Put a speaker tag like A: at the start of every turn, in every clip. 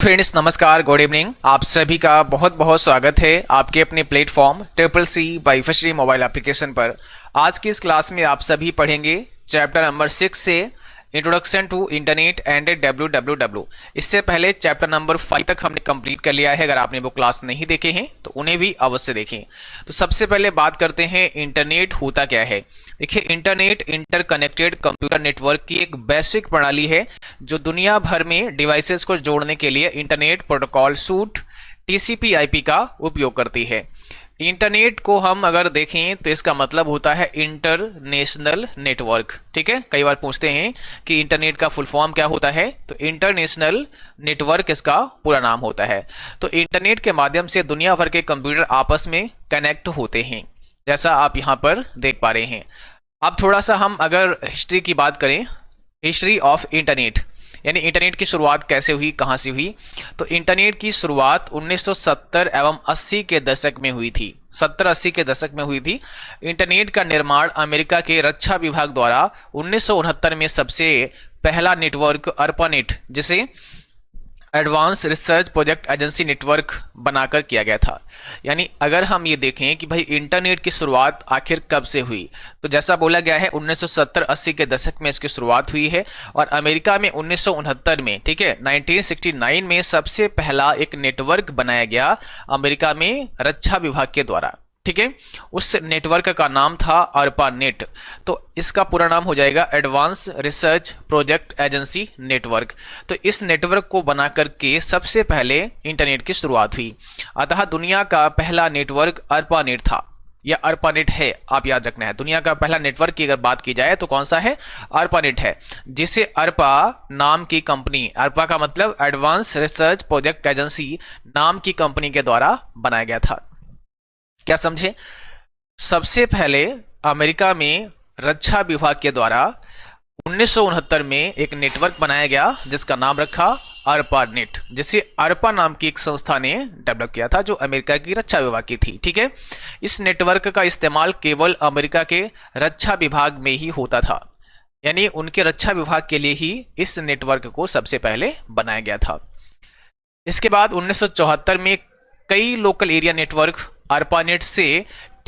A: Friends नमस्कार, good evening. आप सभी का बहुत बहुत स्वागत है आपके अपने platform triple C by first mobile application पर। आज की इस क्लास में आप सभी पढ़ेंगे चैप्टर नंबर 6 से introduction to internet and W. इससे पहले चैप्टर नंबर 5 तक हमने कंप्लीट कर लिया है। अगर आपने वो क्लास नहीं देखे हैं तो उन्हें भी अवश्य देखें। तो सबसे पहले बात करते हैं इंटरनेट होता क्या है। देखिए, इंटरनेट इंटरकनेक्टेड कंप्यूटर नेटवर्क की एक बेसिक प्रणाली है जो दुनिया भर में डिवाइसेस को जोड़ने के लिए इंटरनेट प्रोटोकॉल सूट TCP/IP का उपयोग करती है। इंटरनेट को हम अगर देखें तो इसका मतलब होता है इंटरनेशनल नेटवर्क। ठीक है, कई बार पूछते हैं कि इंटरनेट का फुल फॉर्म क्या होता है, तो इंटरनेशनल नेटवर्क इसका पूरा नाम होता है। तो इंटरनेट के माध्यम से दुनिया भर के कंप्यूटर आपस में कनेक्ट होते हैं, जैसा आप यहाँ पर देख पा रहे हैं। अब थोड़ा सा हम अगर हिस्ट्री की बात करें, हिस्ट्री ऑफ इंटरनेट यानी इंटरनेट की शुरुआत कैसे हुई, कहाँ से हुई, तो इंटरनेट की शुरुआत 1970 एवं 80 के दशक में हुई थी। 70-80 के दशक में हुई थी। इंटरनेट का निर्माण अमेरिका के रक्षा विभाग द्वारा 1969 में सबसे पहला नेटवर्क ARPANET, जिसे advance research project agency network बनाकर किया गया था। यानी अगर हम ये देखें कि भाई इंटरनेट की शुरुआत आखिर कब से हुई, तो जैसा बोला गया है 1970-80 के दशक में इसकी शुरुआत हुई है और अमेरिका में 1969 में, ठीक है, 1969 में सबसे पहला एक नेटवर्क बनाया गया अमेरिका में रक्षा विभाग के द्वारा। ठीक है, उस नेटवर्क का नाम था ARPANET। तो इसका पूरा नाम हो जाएगा advance research project agency network. तो इस नेटवर्क को बना करके सबसे पहले इंटरनेट की शुरुआत हुई। अतः दुनिया का पहला नेटवर्क ARPANET था या ARPANET है, आप याद रखना है। दुनिया का पहला नेटवर्क की अगर बात की जाए तो कौन सा है, ARPANET है, जिसे ARPA नाम की कंपनी, ARPA का मतलब एडवांस रिसर्च प्रोजेक्ट एजेंसी नाम की कंपनी के द्वारा बनाया गया था। क्या समझे? सबसे पहले अमेरिका में रक्षा विभाग के द्वारा 1969 में एक नेटवर्क बनाया गया जिसका नाम रखा ARPANET, जिसे ARPA नाम की एक संस्था ने डेवलप किया था जो अमेरिका की रक्षा विभाग की थी। ठीक है, इस नेटवर्क का इस्तेमाल केवल अमेरिका के रक्षा विभाग में ही होता था, यानी उनके रक्षा विभाग के लिए ही इस नेटवर्क को सबसे पहले बनाया गया था। इसके बाद 1974 में कई लोकल एरिया नेटवर्क ARPANET से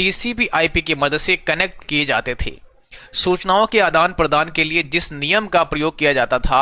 A: TCP/IP की मदद से कनेक्ट किए जाते थे। सूचनाओं के आदान प्रदान के लिए जिस नियम का प्रयोग किया जाता था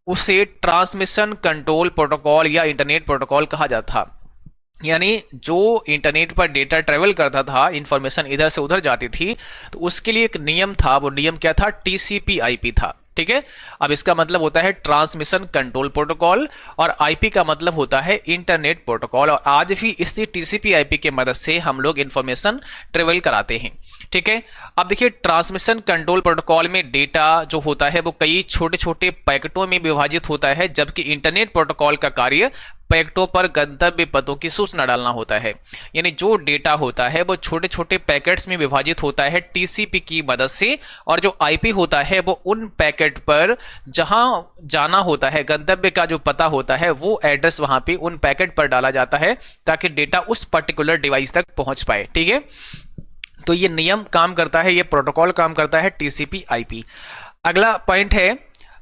A: उसे ट्रांसमिशन कंट्रोल प्रोटोकॉल या इंटरनेट प्रोटोकॉल कहा जाता था। यानी जो इंटरनेट पर डेटा ट्रेवल करता था, इंफॉर्मेशन इधर से उधर जाती थी, तो उसके लिए एक नियम था। वो नियम क्या था? TCP/IP था। ठीक है, अब इसका मतलब होता है ट्रांसमिशन कंट्रोल प्रोटोकॉल और IP का मतलब होता है इंटरनेट प्रोटोकॉल। और आज भी इसी TCP/IP के मदद से हम लोग इंफॉर्मेशन ट्रेवल कराते हैं। ठीक है, अब देखिए, ट्रांसमिशन कंट्रोल प्रोटोकॉल में डेटा जो होता है वो कई छोटे छोटे पैकेटों में विभाजित होता है, जबकि इंटरनेट प्रोटोकॉल का कार्य पैकेटों पर गंतव्य पतों की सूचना डालना होता है। यानी जो डेटा होता है वो छोटे छोटे पैकेट्स में विभाजित होता है TCP की मदद से, और जो IP होता है वो उन पैकेट पर जहां जाना होता है, गंतव्य का जो पता होता है, वो एड्रेस वहां पे उन पैकेट पर डाला जाता है ताकि डेटा उस पर्टिकुलर डिवाइस तक पहुंच पाए। ठीक है, तो ये नियम काम करता है, ये प्रोटोकॉल काम करता है TCP/IP। अगला पॉइंट है,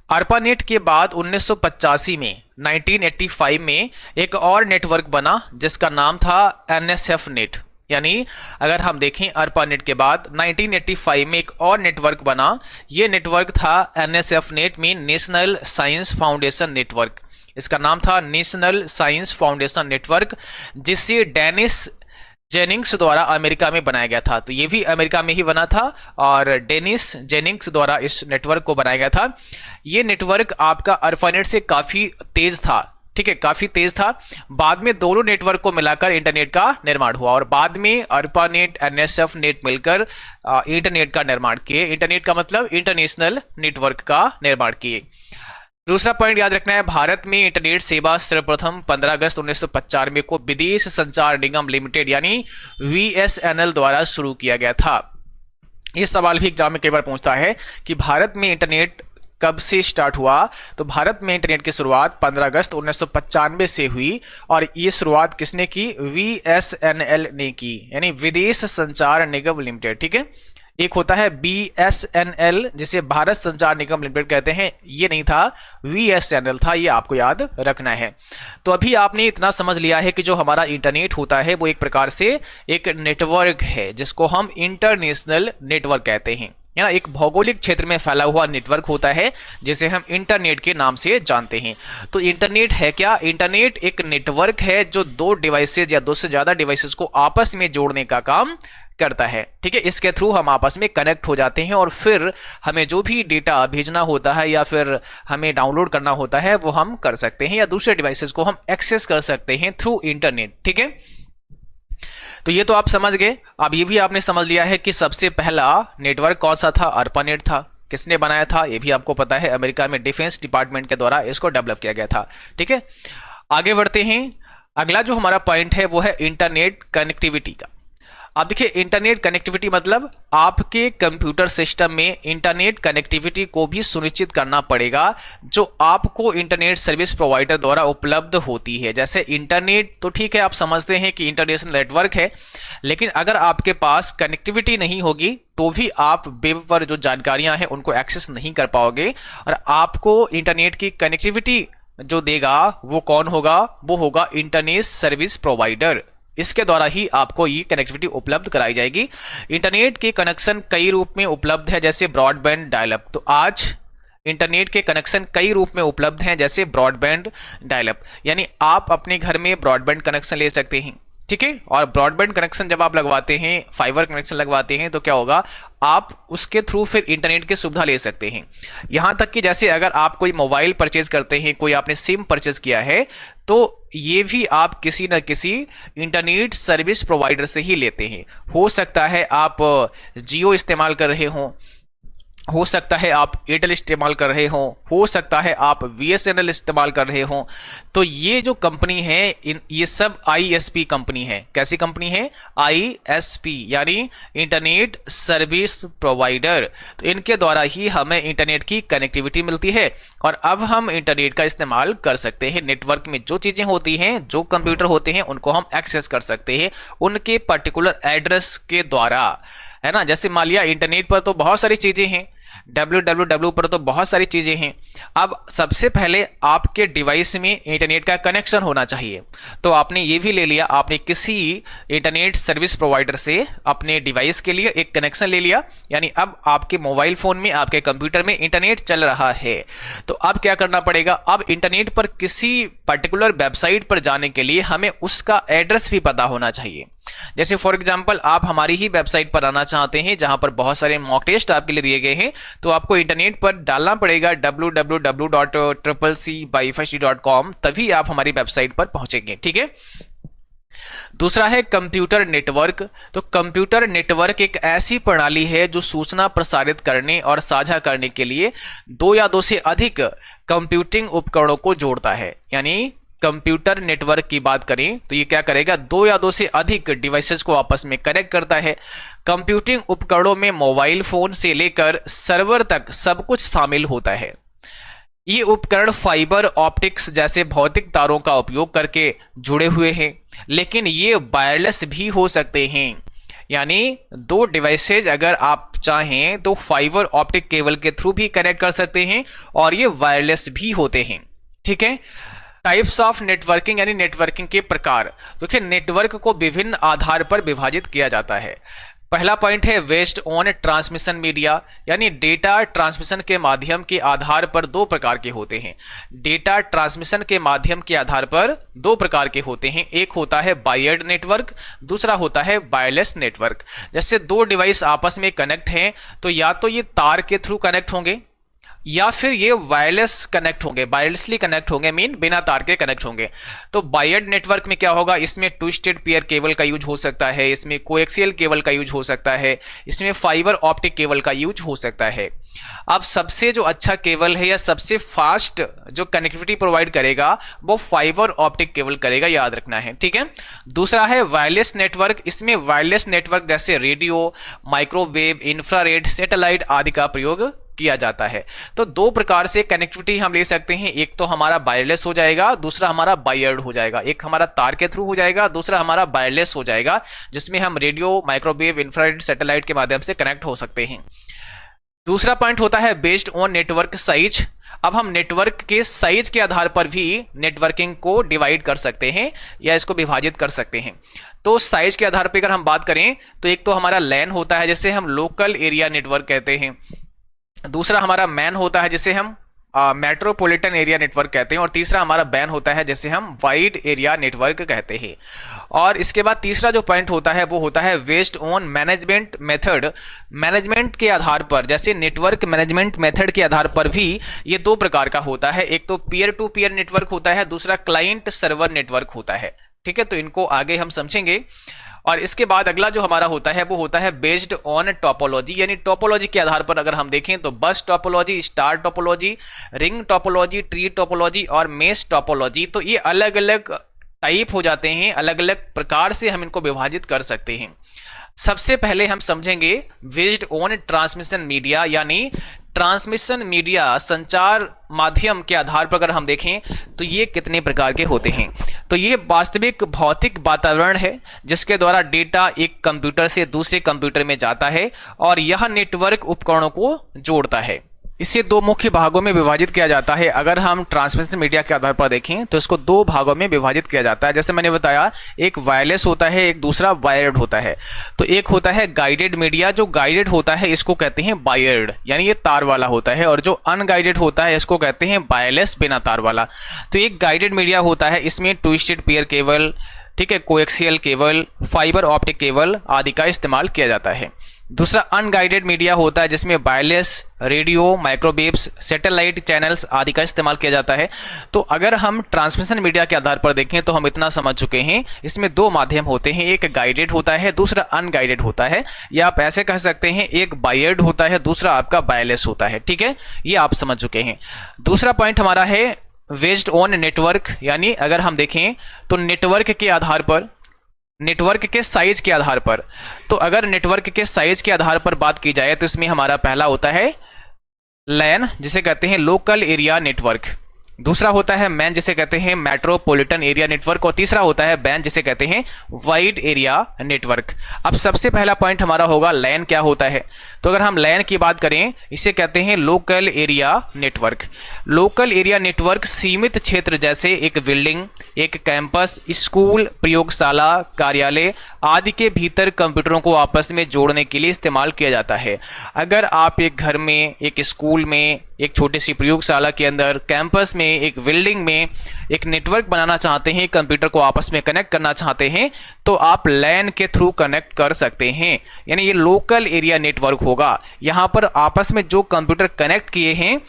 A: ARPANET के बाद 1985 में 1985 में एक और नेटवर्क बना जिसका नाम था NSFNet। यानी अगर हम देखें ARPANET के बाद 1985 में एक और नेटवर्क बना, ये नेटवर्क था NSFNet में नेशनल साइंस फाउंडेशन नेटवर्क। इसका नाम था नेशनल साइंस फाउंडेशन नेटवर्क, जिसे डेनिस जेनिंग्स द्वारा अमेरिका में बनाया गया था। तो ये भी अमेरिका में ही बना था और डेनिस जेनिंग्स द्वारा इस नेटवर्क को बनाया गया था। ये नेटवर्क आपका ARPANET से काफी तेज था। ठीक है, काफी तेज था। बाद में दोनों नेटवर्क को मिलाकर इंटरनेट का निर्माण हुआ और बाद में ARPANET NSFNet मिलकर इंटरनेट का निर्माण किए। इंटरनेट का मतलब इंटरनेशनल नेटवर्क का निर्माण किए। दूसरा पॉइंट याद रखना है, भारत में इंटरनेट सेवा सर्वप्रथम 15 अगस्त 1995 को विदेश संचार निगम लिमिटेड यानी VSNL द्वारा शुरू किया गया था। ये सवाल भी एग्जाम में कई बार पूछता है कि भारत में इंटरनेट कब से स्टार्ट हुआ। तो भारत में इंटरनेट की शुरुआत 15 अगस्त 1995 से हुई और ये शुरुआत किसने की? VSNL ने की, यानी विदेश संचार निगम लिमिटेड। ठीक है, एक होता है BSNL जिसे भारत संचार निगम लिमिटेड कहते हैं, ये नहीं था, VSNL था, ये आपको याद रखना है। तो अभी आपने इतना समझ लिया है कि जो हमारा इंटरनेट होता है वो एक प्रकार से एक नेटवर्क है जिसको हम इंटरनेशनल नेटवर्क कहते हैं, है ना। एक भौगोलिक क्षेत्र में फैला हुआ नेटवर्क होता है जिसे हम इंटरनेट के नाम से जानते हैं। तो इंटरनेट है क्या? इंटरनेट एक नेटवर्क है जो दो डिवाइसेज या दो से ज्यादा डिवाइसेज को आपस में जोड़ने का काम करता है, ठीक है। इसके थ्रू हम आपस में कनेक्ट हो जाते हैं और फिर हमें जो भी डेटा भेजना होता है या फिर हमें डाउनलोड करना होता है वो हम कर सकते हैं, या दूसरे डिवाइसेस को हम एक्सेस कर सकते हैं थ्रू इंटरनेट, ठीक है। तो ये तो आप समझ गए। अब ये भी आपने समझ लिया है कि सबसे पहला नेटवर्क कौन सा था? ARPANET था। किसने बनाया था? ये भी आपको पता है, अमेरिका में डिफेंस डिपार्टमेंट के द्वारा इसको डेवलप किया गया था, ठीक है। आगे बढ़ते हैं। अगला जो हमारा पॉइंट है वो है इंटरनेट कनेक्टिविटी का। अब देखिए, इंटरनेट कनेक्टिविटी मतलब आपके कंप्यूटर सिस्टम में इंटरनेट कनेक्टिविटी को भी सुनिश्चित करना पड़ेगा जो आपको इंटरनेट सर्विस प्रोवाइडर द्वारा उपलब्ध होती है। जैसे इंटरनेट तो ठीक है, आप समझते हैं कि इंटरनेशनल नेटवर्क है, लेकिन अगर आपके पास कनेक्टिविटी नहीं होगी तो भी आप वेब पर जो जानकारियां हैं उनको एक्सेस नहीं कर पाओगे। और आपको इंटरनेट की कनेक्टिविटी जो देगा वो कौन होगा? वो होगा इंटरनेट सर्विस प्रोवाइडर। इसके द्वारा ही आपको ये कनेक्टिविटी उपलब्ध कराई जाएगी। इंटरनेट के कनेक्शन कई रूप में उपलब्ध है, जैसे ब्रॉडबैंड, डायलअप। तो आज इंटरनेट के कनेक्शन कई रूप में उपलब्ध हैं, जैसे ब्रॉडबैंड, डायलअप, यानी आप अपने घर में ब्रॉडबैंड कनेक्शन ले सकते हैं, ठीक है। और ब्रॉडबैंड कनेक्शन जब आप लगवाते हैं, फाइबर कनेक्शन लगवाते हैं, तो क्या होगा? आप उसके थ्रू फिर इंटरनेट की सुविधा ले सकते हैं। यहां तक कि जैसे अगर आप कोई मोबाइल परचेज करते हैं, कोई आपने सिम परचेज किया है, तो ये भी आप किसी न किसी इंटरनेट सर्विस प्रोवाइडर से ही लेते हैं। हो सकता है आप जियो इस्तेमाल कर रहे हो सकता है आप एयरटेल इस्तेमाल कर रहे हो सकता है आप VSNL इस्तेमाल कर रहे हो। तो ये जो कंपनी है ये सब ISP कंपनी है। कैसी कंपनी है? ISP यानी इंटरनेट सर्विस प्रोवाइडर। तो इनके द्वारा ही हमें इंटरनेट की कनेक्टिविटी मिलती है और अब हम इंटरनेट का इस्तेमाल कर सकते हैं। नेटवर्क में जो चीजें होती हैं, जो कंप्यूटर होते हैं, उनको हम एक्सेस कर सकते हैं उनके पर्टिकुलर एड्रेस के द्वारा, है ना। जैसे मान लिया इंटरनेट पर तो बहुत सारी चीजें हैं, www पर तो बहुत सारी चीजें हैं। अब सबसे पहले आपके डिवाइस में इंटरनेट का कनेक्शन होना चाहिए। तो आपने ये भी ले लिया, आपने किसी इंटरनेट सर्विस प्रोवाइडर से अपने डिवाइस के लिए एक कनेक्शन ले लिया, यानी अब आपके मोबाइल फोन में, आपके कंप्यूटर में इंटरनेट चल रहा है। तो अब क्या करना पड़ेगा? अब इंटरनेट पर किसी पर्टिकुलर वेबसाइट पर जाने के लिए हमें उसका एड्रेस भी पता होना चाहिए। जैसे फॉर एग्जांपल आप हमारी ही वेबसाइट पर आना चाहते हैं जहां पर बहुत सारे मॉक टेस्ट आपके लिए दिए गए हैं, तो आपको इंटरनेट पर डालना पड़ेगा www.ccc.com, तभी आप हमारी वेबसाइट पर पहुंचेंगे, ठीक है। दूसरा है कंप्यूटर नेटवर्क। तो कंप्यूटर नेटवर्क एक ऐसी प्रणाली है जो सूचना प्रसारित करने और साझा करने के लिए दो या दो से अधिक कंप्यूटिंग उपकरणों को जोड़ता है। यानी कंप्यूटर नेटवर्क की बात करें तो ये क्या करेगा? दो या दो से अधिक डिवाइसेस को आपस में कनेक्ट करता है। कंप्यूटिंग उपकरणों में मोबाइल फोन से लेकर सर्वर तक सब कुछ शामिल होता है। ये उपकरण फाइबर ऑप्टिक्स जैसे भौतिक तारों का उपयोग करके जुड़े हुए हैं, लेकिन ये वायरलेस भी हो सकते हैं। यानी दो डिवाइसेज अगर आप चाहें तो फाइबर ऑप्टिक केबल के थ्रू भी कनेक्ट कर सकते हैं और ये वायरलेस भी होते हैं, ठीक है। टाइप्स ऑफ नेटवर्किंग यानी नेटवर्किंग के प्रकार। देखिए, नेटवर्क को विभिन्न आधार पर विभाजित किया जाता है। पहला पॉइंट है बेस्ड ऑन ट्रांसमिशन मीडिया, यानी डेटा ट्रांसमिशन के माध्यम के आधार पर दो प्रकार के होते हैं। डेटा ट्रांसमिशन के माध्यम के आधार पर दो प्रकार के होते हैं। एक होता है वायर्ड नेटवर्क, दूसरा होता है वायरलेस नेटवर्क। जैसे दो डिवाइस आपस में कनेक्ट हैं तो या तो ये तार के थ्रू कनेक्ट होंगे या फिर ये वायरलेस कनेक्ट होंगे, वायरलेसली कनेक्ट होंगे, मीन बिना तार के कनेक्ट होंगे। तो वायर्ड नेटवर्क में क्या होगा? इसमें ट्विस्टेड पेयर केबल का यूज हो सकता है, इसमें कोएक्सियल केबल का यूज हो सकता है, इसमें फाइबर ऑप्टिक केबल का यूज हो सकता है। अब सबसे जो अच्छा केबल है या सबसे फास्ट जो कनेक्टिविटी प्रोवाइड करेगा वो फाइबर ऑप्टिक केबल करेगा, याद रखना है, ठीक है। दूसरा है वायरलेस नेटवर्क। इसमें वायरलेस नेटवर्क जैसे रेडियो, माइक्रोवेव, इंफ्रारेड, सैटेलाइट आदि का प्रयोग किया जाता है। तो दो प्रकार से कनेक्टिविटी हम ले सकते हैं, एक तो हमारा वायरलेस हो जाएगा, दूसरा हमारा वायर्ड हो जाएगा। एक हमारा तार के थ्रू हो जाएगा, दूसरा हमारा वायरलेस हो जाएगा, जिसमें हम रेडियो, माइक्रोवेव, इंफ्रारेड, सैटेलाइट के माध्यम से कनेक्ट हो सकते हैं। दूसरा पॉइंट होता है बेस्ड ऑन नेटवर्क साइज। अब हम नेटवर्क के साइज के आधार पर भी नेटवर्किंग को डिवाइड कर सकते हैं या इसको विभाजित कर सकते हैं। तो साइज के आधार पर अगर हम बात करें तो एक तो हमारा लैन होता है जिसे हम लोकल एरिया नेटवर्क कहते हैं, दूसरा हमारा मैन होता है जिसे हम मेट्रोपॉलिटन एरिया नेटवर्क कहते हैं, और तीसरा हमारा बैन होता है जिसे हम वाइड एरिया नेटवर्क कहते हैं। और इसके बाद तीसरा जो पॉइंट होता है वो होता है based on management method. Management के आधार पर, जैसे नेटवर्क मैनेजमेंट मेथड के आधार पर भी ये दो प्रकार का होता है, एक तो पीयर टू पीयर नेटवर्क होता है, दूसरा क्लाइंट सर्वर नेटवर्क होता है। ठीक है, तो इनको आगे हम समझेंगे। और इसके बाद अगला जो हमारा होता है वो होता है बेस्ड ऑन टोपोलॉजी, यानी टोपोलॉजी के आधार पर अगर हम देखें तो बस topology, star topology, ring topology, tree topology और मेश टोपोलॉजी। तो ये अलग अलग टाइप हो जाते हैं, अलग अलग प्रकार से हम इनको विभाजित कर सकते हैं। सबसे पहले हम समझेंगे बेस्ड ऑन ट्रांसमिशन मीडिया, यानी ट्रांसमिशन मीडिया संचार माध्यम के आधार पर अगर हम देखें तो ये कितने प्रकार के होते हैं। तो ये वास्तविक भौतिक वातावरण है जिसके द्वारा डेटा एक कंप्यूटर से दूसरे कंप्यूटर में जाता है और यह नेटवर्क उपकरणों को जोड़ता है। इसे दो मुख्य भागों में विभाजित किया जाता है। अगर हम ट्रांसमिशन मीडिया के आधार पर देखें तो इसको दो भागों में विभाजित किया जाता है। जैसे मैंने बताया, एक वायरलेस होता है, एक दूसरा वायर्ड होता है। तो एक होता है गाइडेड मीडिया, जो गाइडेड होता है इसको कहते हैं वायर्ड, यानी ये तार वाला होता है, और जो अनगाइडेड होता है इसको कहते हैं वायरलेस, बिना तार वाला। तो एक गाइडेड मीडिया होता है, इसमें ट्विस्टेड पेयर केबल, ठीक है, coaxial cable, fibre optic cable आदि का इस्तेमाल किया जाता है। दूसरा अनगाइडेड मीडिया होता है जिसमें wireless, radio, microwaves, satellite channels आदि का इस्तेमाल किया जाता है। तो अगर हम ट्रांसमिशन मीडिया के आधार पर देखें तो हम इतना समझ चुके हैं, इसमें दो माध्यम होते हैं, एक गाइडेड होता है, दूसरा अनगाइडेड होता है, या आप ऐसे कह सकते हैं एक वायर्ड होता है, दूसरा आपका वायरलेस होता है। ठीक है, ये आप समझ चुके हैं। दूसरा पॉइंट हमारा है बेस्ड ऑन नेटवर्क, यानी अगर हम देखें तो नेटवर्क के आधार पर, नेटवर्क के साइज के आधार पर। तो अगर नेटवर्क के साइज के आधार पर बात की जाए तो इसमें हमारा पहला होता है लैन, जिसे कहते हैं लोकल एरिया नेटवर्क, दूसरा होता है मैन, जिसे कहते हैं मेट्रोपॉलिटन एरिया नेटवर्क, और तीसरा होता है बैन, जिसे कहते हैं वाइड एरिया नेटवर्क। अब सबसे पहला पॉइंट हमारा होगा लैन क्या होता है। तो अगर हम लैन की बात करें, इसे कहते हैं local area network. Local area network सीमित क्षेत्र जैसे एक बिल्डिंग, एक कैंपस, स्कूल, प्रयोगशाला, कार्यालय आदि के भीतर कंप्यूटरों को आपस में जोड़ने के लिए इस्तेमाल किया जाता है। अगर आप एक घर में, एक स्कूल में, एक छोटी सी प्रयोगशाला के अंदर, कैंपस में, एक बिल्डिंग में एक नेटवर्क बनाना चाहते हैं, कंप्यूटर को आपस में कनेक्ट करना चाहते हैं, तो आप लैन के थ्रू कनेक्ट कर सकते हैं, यानी ये लोकल एरिया नेटवर्क होगा। यहाँ पर आपस में जो कंप्यूटर कनेक्ट किए हैं,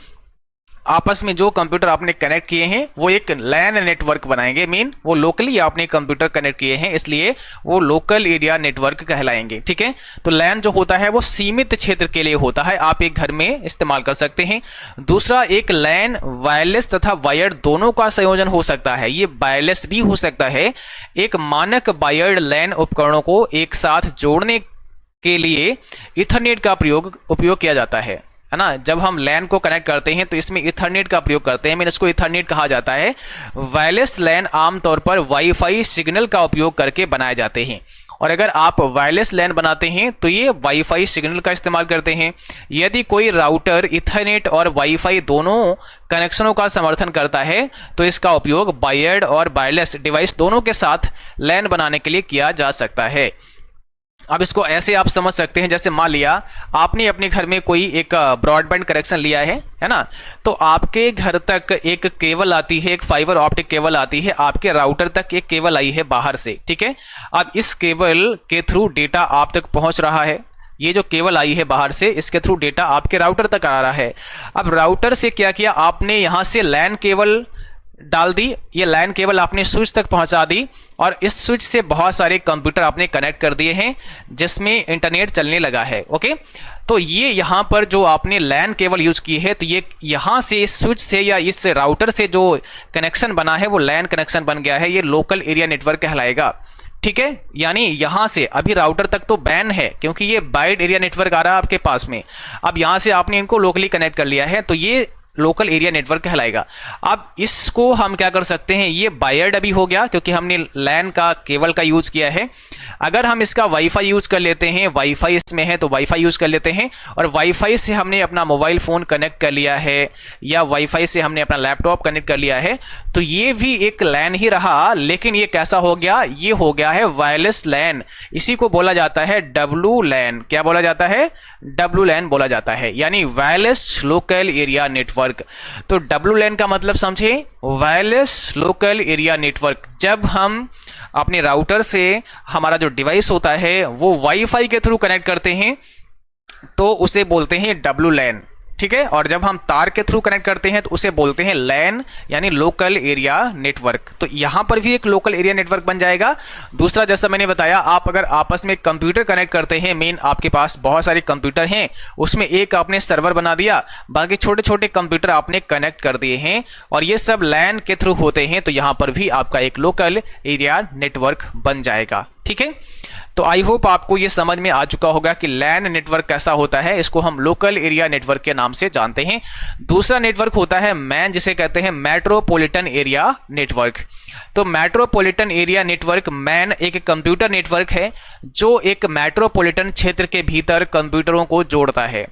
A: आपस में जो कंप्यूटर आपने कनेक्ट किए हैं वो एक लैन नेटवर्क बनाएंगे, मीन वो लोकली आपने कंप्यूटर कनेक्ट किए हैं, इसलिए वो लोकल एरिया नेटवर्क कहलाएंगे। ठीक है, तो लैन जो होता है वो सीमित क्षेत्र के लिए होता है, आप एक घर में इस्तेमाल कर सकते हैं। दूसरा, एक लैन वायरलेस तथा वायर्ड दोनों का संयोजन हो सकता है, ये वायरलेस भी हो सकता है। एक मानक वायर्ड लैन उपकरणों को एक साथ जोड़ने के लिए इथरनेट का उपयोग किया जाता है ना। जब हम लैन को कनेक्ट करते हैं तो इसमें इथरनेट का प्रयोग करते हैं, इसको इथरनेट कहा जाता है। वायरलेस लैन आमतौर पर वाईफाई सिग्नल का उपयोग करके बनाए जाते हैं, और अगर आप वायरलेस लैन बनाते हैं तो ये वाईफाई सिग्नल का इस्तेमाल करते हैं। यदि कोई राउटर इथरनेट और वाईफाई दोनों कनेक्शनों का समर्थन करता है तो इसका उपयोग वायर्ड और वायरलेस डिवाइस दोनों के साथ लैन बनाने के लिए किया जा सकता है। अब इसको ऐसे आप समझ सकते हैं, जैसे मान लिया आपने अपने घर में कोई एक ब्रॉडबैंड कनेक्शन लिया है ना, तो आपके घर तक एक केबल आती है, एक फाइबर ऑप्टिक केबल आती है, आपके राउटर तक एक केबल आई है बाहर से। ठीक है, अब इस केबल के थ्रू डेटा आप तक पहुंच रहा है, ये जो केबल आई है बाहर से, इसके थ्रू डेटा आपके राउटर तक आ रहा है। अब राउटर से क्या किया आपने, यहां से लैन केबल डाल दी, ये लैन केबल आपने स्विच तक पहुंचा दी, और इस स्विच से बहुत सारे कंप्यूटर आपने कनेक्ट कर दिए हैं जिसमें इंटरनेट चलने लगा है। ओके, तो ये यहाँ पर जो आपने लैन केबल यूज की है, तो ये यहाँ से इस स्विच से या इस राउटर से जो कनेक्शन बना है वो लैन कनेक्शन बन गया है, ये लोकल एरिया नेटवर्क कहलाएगा। ठीक है, यानी यहां से अभी राउटर तक तो बैन है क्योंकि ये वाइड एरिया नेटवर्क आ रहा है आपके पास में। अब यहां से आपने इनको लोकली कनेक्ट कर लिया है तो ये लोकल एरिया नेटवर्क कहलाएगा। अब इसको हम क्या कर सकते हैं, ये वायर्ड अभी हो गया क्योंकि हमने लैन का केबल का यूज किया है। अगर हम इसका वाईफाई यूज कर लेते हैं, वाईफाई इसमें है तो वाईफाई यूज कर लेते हैं, और वाईफाई से हमने अपना मोबाइल फोन कनेक्ट कर लिया है या वाईफाई से हमने अपना लैपटॉप कनेक्ट कर लिया है, तो ये भी एक लैन ही रहा, लेकिन ये कैसा हो गया, ये हो गया है वायरलेस लैन। इसी को बोला जाता है डब्लू लैन। क्या बोला जाता है, डब्लू लैन बोला जाता है, यानी वायरलेस लोकल एरिया नेटवर्क। तो डब्लू लैन का मतलब समझे, वायरलेस लोकल एरिया नेटवर्क। जब हम अपने राउटर से हमारा जो डिवाइस होता है वो वाईफाई के थ्रू कनेक्ट करते हैं तो उसे बोलते हैं डब्लू लैन, ठीक है। और जब हम तार के थ्रू कनेक्ट करते हैं तो उसे बोलते हैं लैन, यानी लोकल एरिया नेटवर्क। तो यहां पर भी एक लोकल एरिया नेटवर्क बन जाएगा। दूसरा, जैसा मैंने बताया, आप अगर आपस में कंप्यूटर कनेक्ट करते हैं, मेन आपके पास बहुत सारे कंप्यूटर हैं, उसमें एक आपने सर्वर बना दिया, बाकी छोटे छोटे कंप्यूटर आपने कनेक्ट कर दिए हैं और ये सब लैन के थ्रू होते हैं, तो यहां पर भी आपका एक लोकल एरिया नेटवर्क बन जाएगा, ठीक है। तो आई होप आपको ये समझ में आ चुका होगा कि लैन नेटवर्क कैसा होता है। इसको हम लोकल एरिया नेटवर्क के नाम से जानते हैं। दूसरा नेटवर्क होता है मैन, जिसे कहते हैं मेट्रोपॉलिटन एरिया नेटवर्क। तो मेट्रोपॉलिटन एरिया नेटवर्क, मैन, एक कंप्यूटर नेटवर्क है जो एक मेट्रोपॉलिटन क्षेत्र के भीतर कंप्यूटरों को जोड़ता है।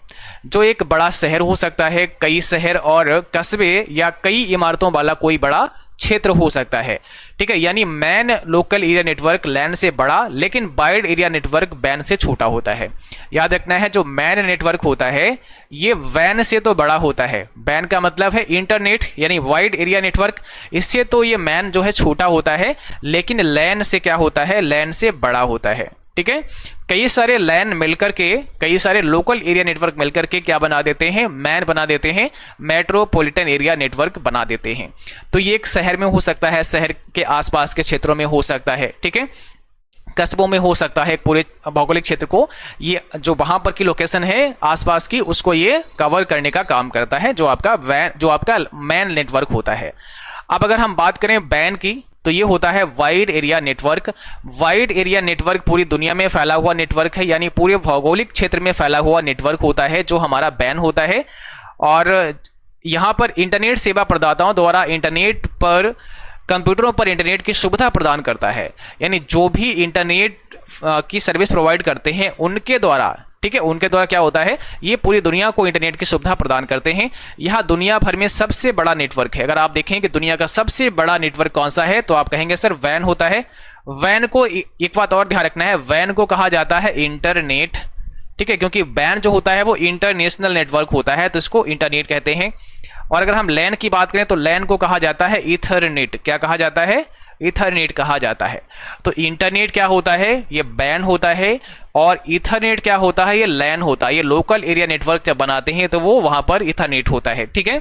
A: जो एक बड़ा शहर हो सकता है, कई शहर और कस्बे या कई इमारतों वाला कोई बड़ा क्षेत्र हो सकता है, ठीक है। यानी मैन लोकल एरिया नेटवर्क लैन से बड़ा, लेकिन वाइड एरिया नेटवर्क वैन से छोटा होता है। याद रखना है, जो मैन नेटवर्क होता है ये वैन से तो बड़ा होता है। वैन का मतलब है इंटरनेट, यानी वाइड एरिया नेटवर्क। इससे तो ये मैन जो है छोटा होता है, लेकिन लैन से क्या होता है, लैन से बड़ा होता है, ठीक है। कई सारे लैन मिलकर के, कई सारे लोकल एरिया नेटवर्क मिलकर के क्या बना देते हैं, मैन बना देते हैं, मेट्रोपॉलिटन एरिया नेटवर्क बना देते हैं। तो ये एक शहर में हो सकता है, शहर के आसपास के क्षेत्रों में हो सकता है, ठीक है, कस्बों में हो सकता है, पूरे भौगोलिक क्षेत्र को, ये जो वहां पर की लोकेशन है आसपास की, उसको ये कवर करने का काम करता है, जो आपका मैन नेटवर्क होता है। अब अगर हम बात करें वैन की, तो ये होता है wide area network. Wide area network पूरी दुनिया में फैला हुआ नेटवर्क है, यानी पूरे भौगोलिक क्षेत्र में फैला हुआ नेटवर्क होता है, जो हमारा वैन होता है। और यहां पर इंटरनेट सेवा प्रदाताओं द्वारा इंटरनेट पर, कंप्यूटरों पर इंटरनेट की सुविधा प्रदान करता है। यानी जो भी इंटरनेट की सर्विस प्रोवाइड करते हैं उनके द्वारा, ठीक है, उनके द्वारा क्या होता है, ये पूरी दुनिया को इंटरनेट की सुविधा प्रदान करते हैं। यह दुनिया भर में सबसे बड़ा नेटवर्क है। अगर आप देखें कि दुनिया का सबसे बड़ा नेटवर्क कौन सा है, तो आप कहेंगे सर वैन होता है। वैन को एक बात और ध्यान रखना है, वैन को कहा जाता है इंटरनेट, ठीक है, क्योंकि वैन जो होता है वो इंटरनेशनल नेटवर्क होता है, तो इसको इंटरनेट कहते हैं। और अगर हम लैन की बात करें तो लैन को कहा जाता है ईथरनेट। क्या कहा जाता है, ईथरनेट कहा जाता है। तो इंटरनेट क्या होता है, ये वैन होता है, और ईथरनेट क्या होता है, ये लैन होता है। ये लोकल एरिया नेटवर्क जब बनाते हैं तो वो वहां पर ईथरनेट होता है, ठीक है।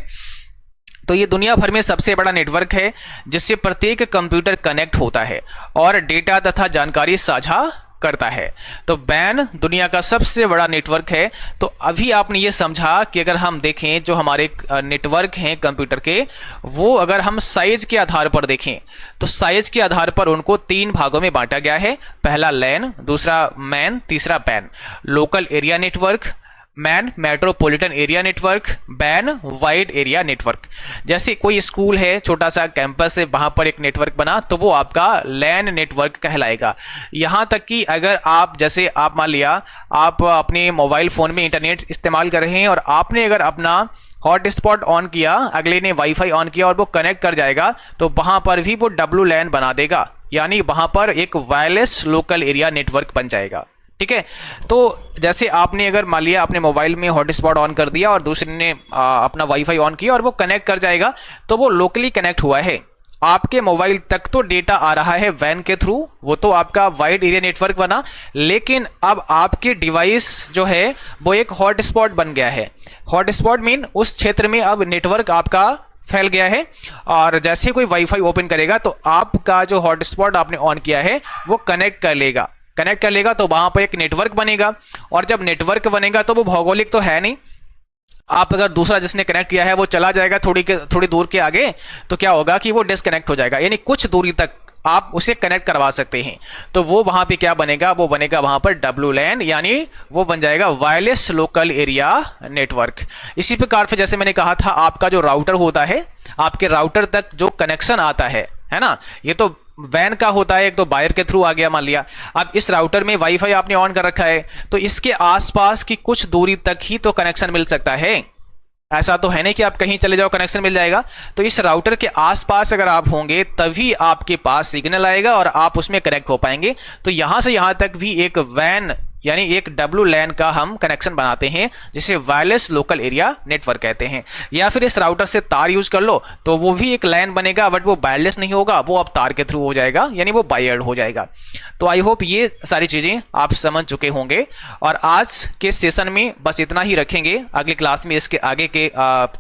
A: तो ये दुनिया भर में सबसे बड़ा नेटवर्क है जिससे प्रत्येक कंप्यूटर कनेक्ट होता है और डेटा तथा जानकारी साझा करता है। तो वैन दुनिया का सबसे बड़ा नेटवर्क है। तो अभी आपने ये समझा कि अगर हम देखें जो हमारे नेटवर्क हैं कंप्यूटर के, वो अगर हम साइज के आधार पर देखें तो साइज के आधार पर उनको 3 भागों में बांटा गया है। पहला लैन, दूसरा मैन, तीसरा वैन। Local area network, MAN metropolitan area network, वैन वाइड एरिया नेटवर्क। जैसे कोई स्कूल है, छोटा सा कैंपस है, वहां पर एक नेटवर्क बना तो वो आपका लैन नेटवर्क कहलाएगा। यहां तक कि अगर आप, जैसे आप मान लिया आप अपने मोबाइल फोन में इंटरनेट इस्तेमाल कर रहे हैं और आपने अगर अपना हॉटस्पॉट ऑन किया, अगले ने वाईफाई ऑन किया और वो कनेक्ट कर जाएगा, तो वहां पर भी वो डब्लू लैन बना देगा, यानी वहां पर एक वायरलेस लोकल एरिया नेटवर्क बन जाएगा, ठीक है। तो जैसे आपने अगर मान लिया अपने मोबाइल में हॉटस्पॉट ऑन कर दिया और दूसरे ने अपना वाईफाई ऑन किया और वो कनेक्ट कर जाएगा, तो वो लोकली कनेक्ट हुआ है, आपके मोबाइल तक तो डेटा आ रहा है वैन के थ्रू, वो तो आपका वाइड एरिया नेटवर्क बना। लेकिन अब आपके डिवाइस जो है वो एक हॉटस्पॉट बन गया है। हॉटस्पॉट मीन उस क्षेत्र में अब नेटवर्क आपका फैल गया है, और जैसे कोई वाईफाई ओपन करेगा तो आपका जो हॉटस्पॉट आपने ऑन किया है वो कनेक्ट कर लेगा, तो वहां पर एक नेटवर्क बनेगा। और जब नेटवर्क बनेगा तो वो भौगोलिक तो है नहीं, आप अगर दूसरा जिसने कनेक्ट किया है वो चला जाएगा थोड़ी दूर के आगे, तो क्या होगा कि वो डिस्कनेक्ट हो जाएगा, यानी कुछ दूरी तक आप उसे कनेक्ट करवा सकते हैं। तो वो वहां पे क्या बनेगा, वो बनेगा वहां पर WLAN, यानी वो बन जाएगा वायरलेस लोकल एरिया नेटवर्क। इसी प्रकार से जैसे मैंने कहा था, आपका जो राउटर होता है, आपके राउटर तक जो कनेक्शन आता है ना, ये तो वैन का होता है, एक तो वायर के थ्रू आ गया मान लिया। अब इस राउटर में वाईफाई आपने ऑन कर रखा है, तो इसके आसपास की कुछ दूरी तक ही तो कनेक्शन मिल सकता है। ऐसा तो है नहीं कि आप कहीं चले जाओ कनेक्शन मिल जाएगा। तो इस राउटर के आसपास अगर आप होंगे तभी आपके पास सिग्नल आएगा और आप उसमें कनेक्ट हो पाएंगे। तो यहां से यहां तक भी एक वैन यानी एक WLAN का हम कनेक्शन बनाते हैं, जिसे वायरलेस लोकल एरिया नेटवर्क कहते हैं। या फिर इस राउटर से तार यूज कर लो तो वो भी एक LAN बनेगा, बट वो वायरलेस नहीं होगा, वो अब तार के थ्रू हो जाएगा, यानी वो वायर्ड हो जाएगा। तो आई होप ये सारी चीजें आप समझ चुके होंगे। और आज के सेशन में बस इतना ही रखेंगे, अगली क्लास में इसके आगे के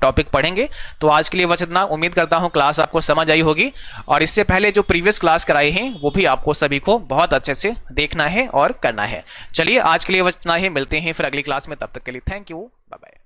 A: टॉपिक पढ़ेंगे। तो आज के लिए बस इतना। उम्मीद करता हूँ क्लास आपको समझ आई होगी, और इससे पहले जो प्रीवियस क्लास कराए हैं वो भी आपको सभी को बहुत अच्छे से देखना है और करना है। चलिए आज के लिए बस इतना ही, मिलते हैं फिर अगली क्लास में, तब तक के लिए थैंक यू, बाय बाय।